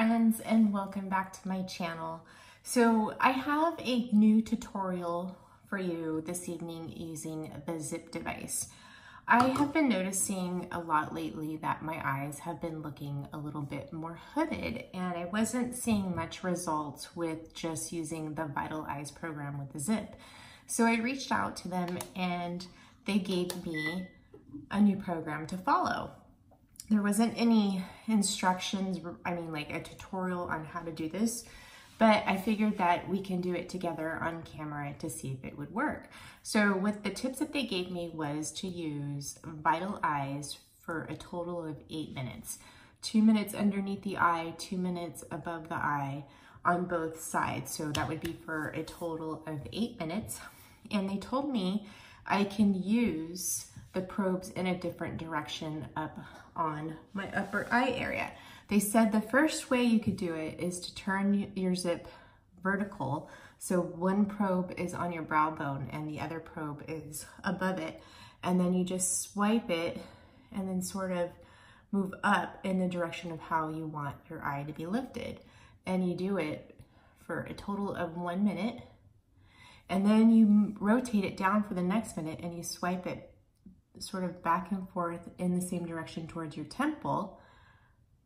friends, and welcome back to my channel. So I have a new tutorial for you this evening using the Ziip device. I have been noticing a lot lately that my eyes have been looking a little bit more hooded, and I wasn't seeing much results with just using the Vital Eyes program with the Ziip. So I reached out to them and they gave me a new program to follow. There wasn't any instructions, like a tutorial on how to do this, but I figured that we can do it together on camera to see if it would work. So what the tips that they gave me was to use Vital Eyes for a total of 8 minutes. 2 minutes underneath the eye, 2 minutes above the eye on both sides. So that would be for a total of 8 minutes. And they told me I can use the probes in a different direction up on my upper eye area. They said the first way you could do it is to turn your Ziip vertical. So one probe is on your brow bone and the other probe is above it. And then you just swipe it and then sort of move up in the direction of how you want your eye to be lifted. And you do it for a total of 1 minute. And then you rotate it down for the next minute and you swipe it sort of back and forth in the same direction towards your temple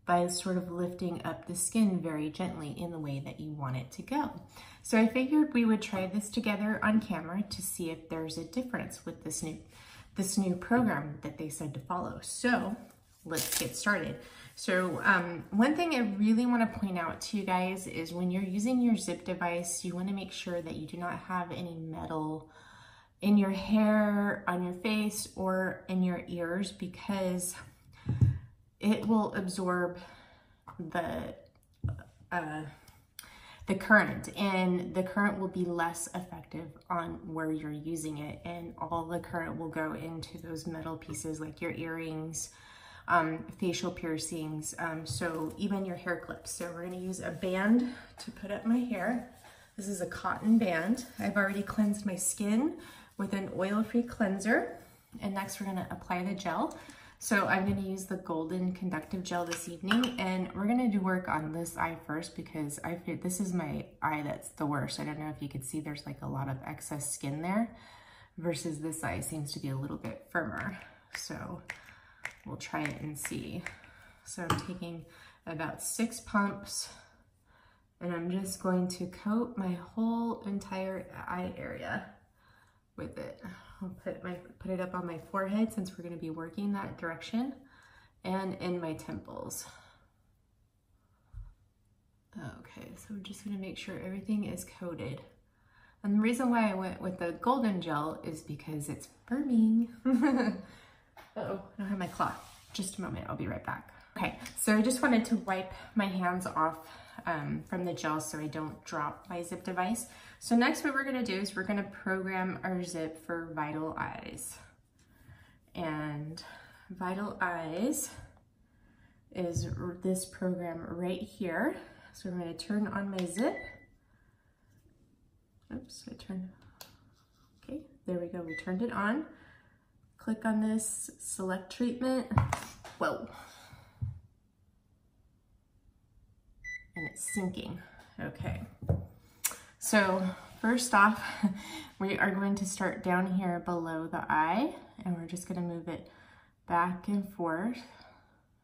by sort of lifting up the skin very gently in the way that you want it to go. So I figured we would try this together on camera to see if there's a difference with this new program that they said to follow. So let's get started. So one thing I really want to point out to you guys is when you're using your Ziip device, you want to make sure that you do not have any metal in your hair, on your face, or in your ears, because it will absorb the current, and the current will be less effective on where you're using it, and all the current will go into those metal pieces like your earrings, facial piercings, so even your hair clips. So we're going to use a band to put up my hair. This is a cotton band. I've already cleansed my skin with an oil-free cleanser, and next we're going to apply the gel. So I'm going to use the golden conductive gel this evening, and we're going to do work on this eye first because this is my eye that's the worst. I don't know if you could see there's like a lot of excess skin there versus this eye seems to be a little bit firmer. So we'll try it and see. So I'm taking about 6 pumps and I'm just going to coat my whole entire eye area with it. I'll put it up on my forehead since we're going to be working that direction, and in my temples. Okay, so we're just going to make sure everything is coated. And the reason why I went with the golden gel is because it's firming. Uh-oh, I don't have my cloth. Just a moment, I'll be right back. Okay, so I just wanted to wipe my hands off from the gel so I don't drop my Ziip device. So next what we're going to do is we're going to program our Ziip for Vital Eyes. And Vital Eyes is this program right here. So I'm going to turn on my Ziip. Oops, okay, there we go, we turned it on. Click on this, select treatment. Whoa. And it's syncing. Okay. So first off, we are going to start down here below the eye, and we're just going to move it back and forth.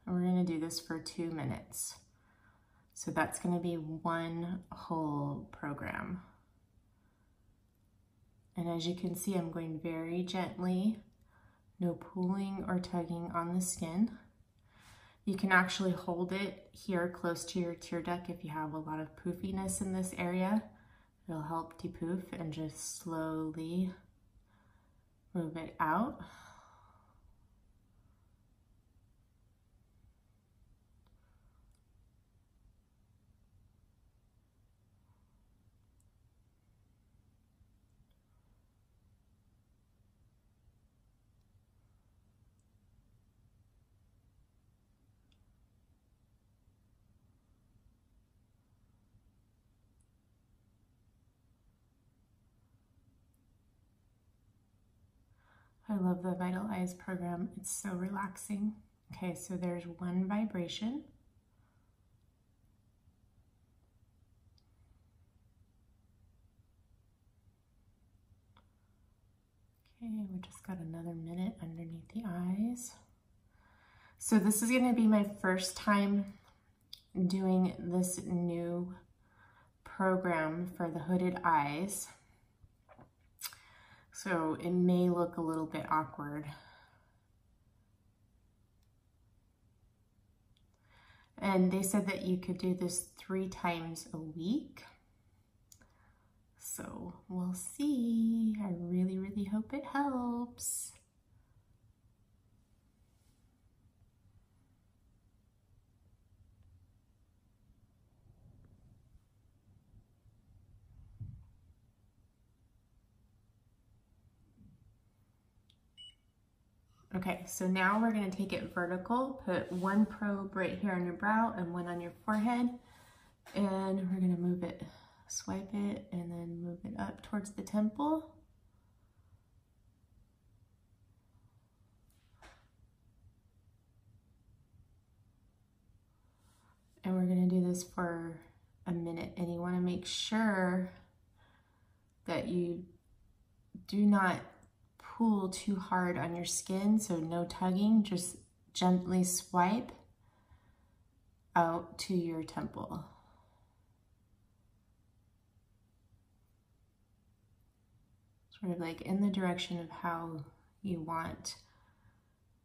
And we're going to do this for 2 minutes. So that's going to be one whole program. And as you can see, I'm going very gently, no pulling or tugging on the skin. You can actually hold it here close to your tear duct if you have a lot of poofiness in this area. It'll help depuff, and just slowly move it out. I love the Vital Eyes program. It's so relaxing. Okay, so there's one vibration. Okay, we just got another minute underneath the eyes. So this is going to be my first time doing this new program for the hooded eyes. So it may look a little bit awkward. And they said that you could do this 3 times a week. So we'll see. I really, really hope it helps. Okay, so now we're going to take it vertical. Put 1 probe right here on your brow and 1 on your forehead. And we're going to move it, swipe it, and then move it up towards the temple. And we're going to do this for a minute. And you want to make sure that you do not pull too hard on your skin, so no tugging, just gently swipe out to your temple. Sort of like in the direction of how you want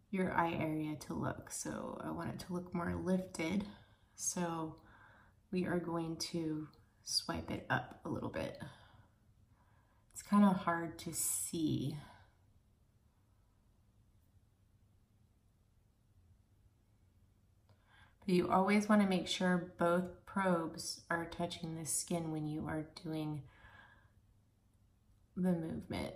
your eye area to look. So I want it to look more lifted, so we are going to swipe it up a little bit. It's kind of hard to see. You always want to make sure both probes are touching the skin when you are doing the movement.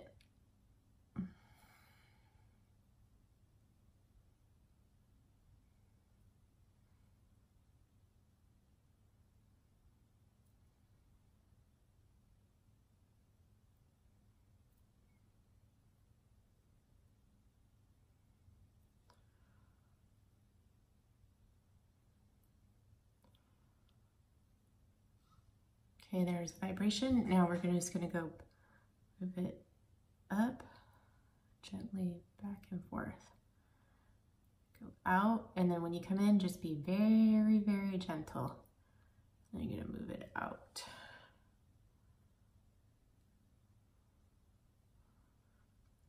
Okay, there's vibration. Now we're just going to go move it up, gently back and forth. Go out, and then when you come in, just be very, very gentle. Then you're going to move it out.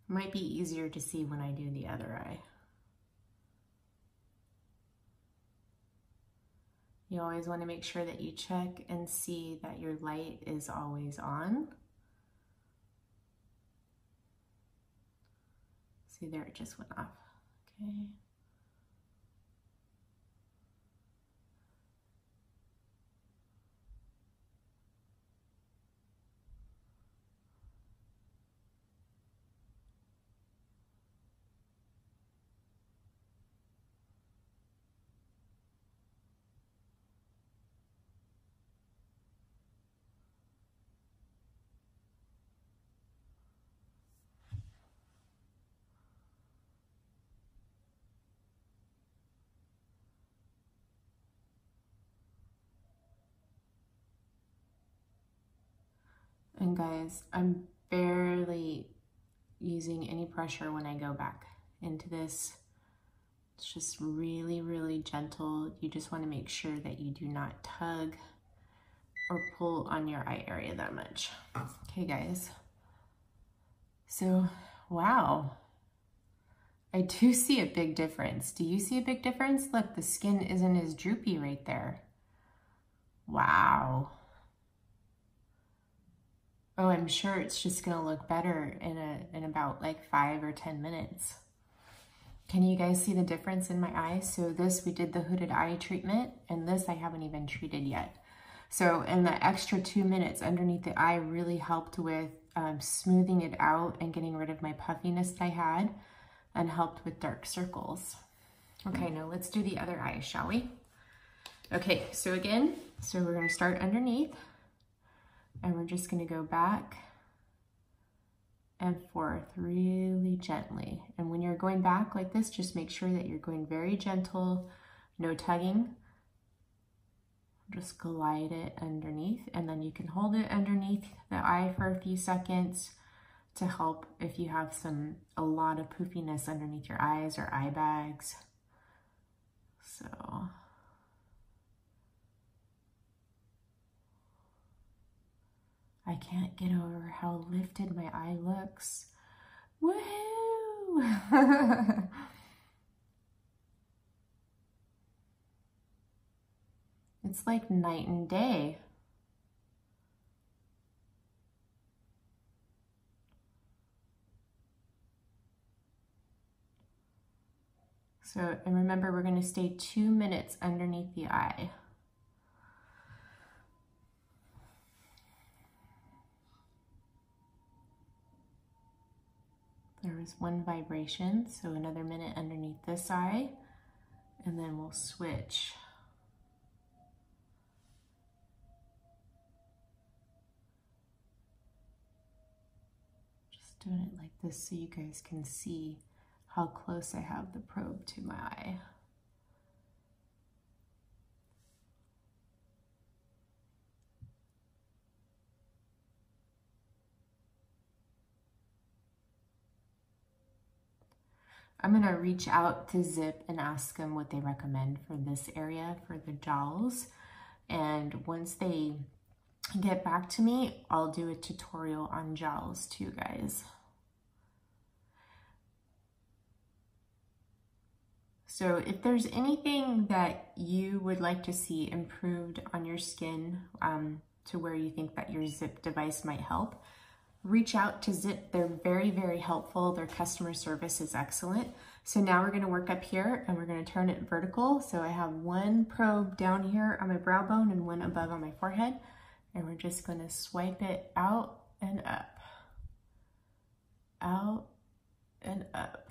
Might be easier to see when I do the other eye. You always want to make sure that you check and see that your light is always on. See there, it just went off. Okay. And guys, I'm barely using any pressure when I go back into this. It's just really, really gentle. You just want to make sure that you do not tug or pull on your eye area that much. Okay, guys. So, wow. I do see a big difference. Do you see a big difference? Look, the skin isn't as droopy right there. Wow. Oh, I'm sure it's just gonna look better in about like 5 or 10 minutes. Can you guys see the difference in my eyes? So this, we did the hooded eye treatment, and this I haven't even treated yet. So, and the extra 2 minutes underneath the eye really helped with smoothing it out and getting rid of my puffiness that I had, and helped with dark circles. Okay, now let's do the other eye, shall we? Okay, so again, so we're gonna start underneath. And we're just going to go back and forth really gently. And when you're going back like this, just make sure that you're going very gentle, no tugging. Just glide it underneath, and then you can hold it underneath the eye for a few seconds, to help if you have a lot of poofiness underneath your eyes or eye bags. So I can't get over how lifted my eye looks. Woohoo! It's like night and day. So, and remember, we're going to stay 2 minutes underneath the eye. There was one vibration, so another minute underneath this eye, and then we'll switch. Just doing it like this so you guys can see how close I have the probe to my eye. I'm going to reach out to Ziip and ask them what they recommend for this area for the jowls. And once they get back to me, I'll do a tutorial on jowls too, guys. So if there's anything that you would like to see improved on your skin to where you think that your Ziip device might help, reach out to Ziip. They're very, very helpful. Their customer service is excellent. So now we're going to work up here and we're going to turn it vertical. So I have one probe down here on my brow bone and one above on my forehead. And we're just going to swipe it out and up, out and up.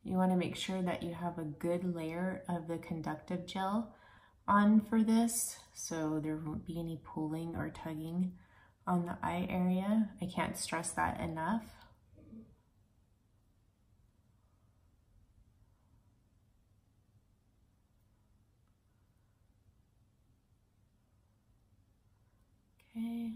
You want to make sure that you have a good layer of the conductive gel on for this, so there won't be any pulling or tugging on the eye area. I can't stress that enough. Okay.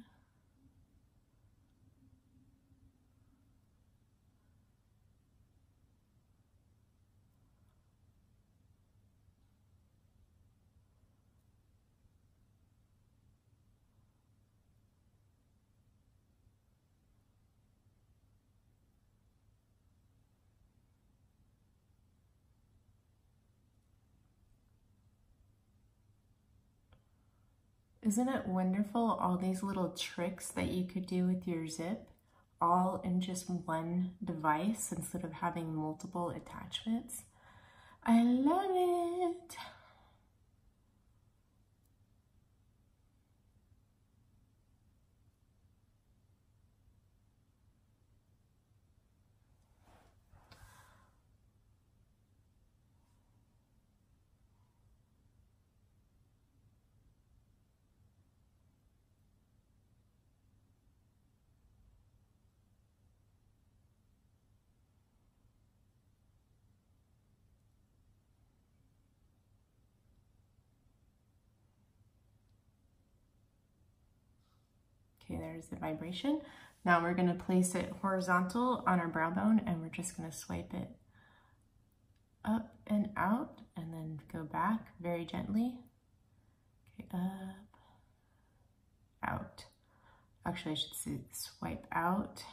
Isn't it wonderful, all these little tricks that you could do with your Ziip, all in just one device instead of having multiple attachments? I love it. Okay, there's the vibration. Now we're going to place it horizontal on our brow bone and we're just going to swipe it up and out and then go back very gently. Okay, up, out. Actually, I should say swipe out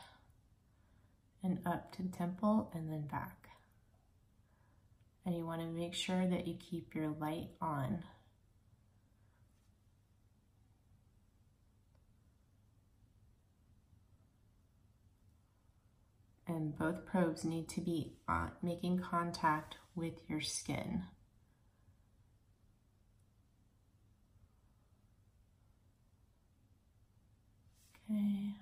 and up to the temple and then back. And you want to make sure that you keep your light on. And both probes need to be making contact with your skin. Okay.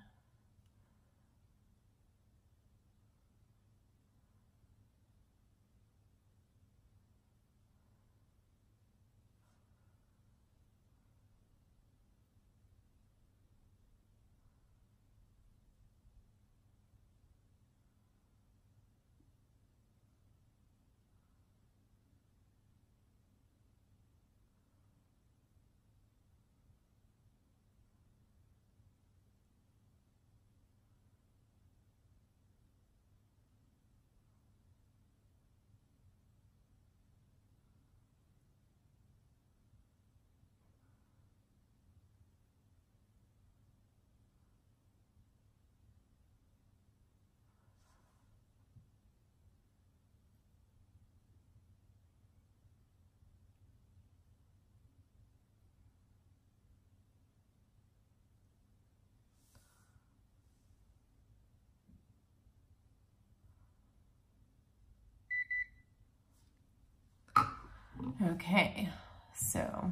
Okay, so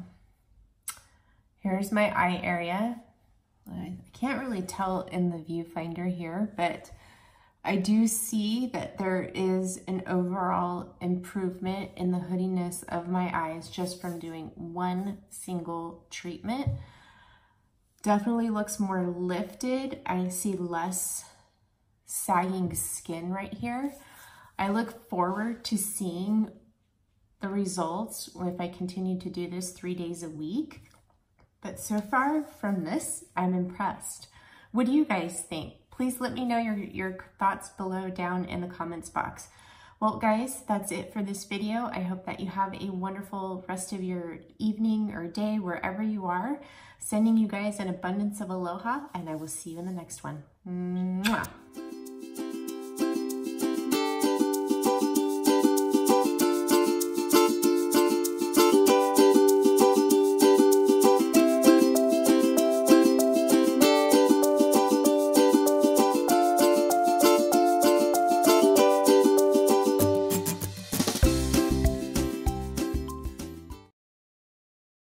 here's my eye area. I can't really tell in the viewfinder here, but I do see that there is an overall improvement in the hoodiness of my eyes just from doing one single treatment. Definitely looks more lifted. I see less sagging skin right here. I look forward to seeing the results if I continue to do this 3 days a week. But so far from this, I'm impressed. What do you guys think? Please let me know your thoughts below down in the comments box. Well, guys, that's it for this video. I hope that you have a wonderful rest of your evening or day, wherever you are. Sending you guys an abundance of aloha, and I will see you in the next one. Mwah.